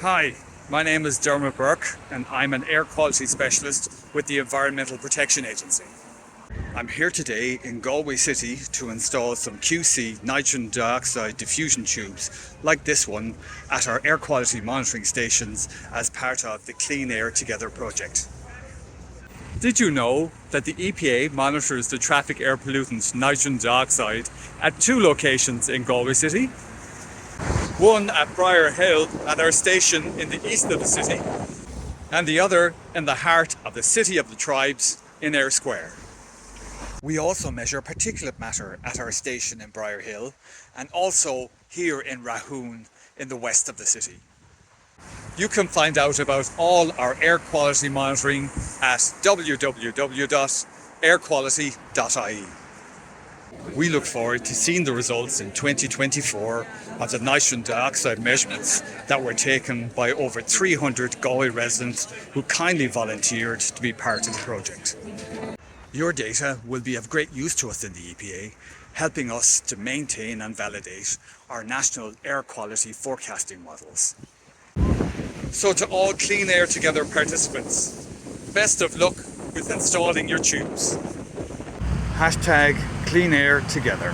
Hi, my name is Dermot Burke and I'm an air quality specialist with the Environmental Protection Agency. I'm here today in Galway City to install some QC nitrogen dioxide diffusion tubes like this one at our air quality monitoring stations as part of the Clean Air Together project. Did you know that the EPA monitors the traffic air pollutant nitrogen dioxide at two locations in Galway City? One at Briar Hill at our station in the east of the city, and the other in the heart of the City of the Tribes in Eyre Square. We also measure particulate matter at our station in Briar Hill and also here in Rahoon in the west of the city. You can find out about all our air quality monitoring at www.airquality.ie. We look forward to seeing the results in 2024 of the nitrogen dioxide measurements that were taken by over 300 Galway residents who kindly volunteered to be part of the project. Your data will be of great use to us in the EPA, helping us to maintain and validate our national air quality forecasting models. So to all Clean Air Together participants, best of luck with installing your tubes. #CleanAirTogether.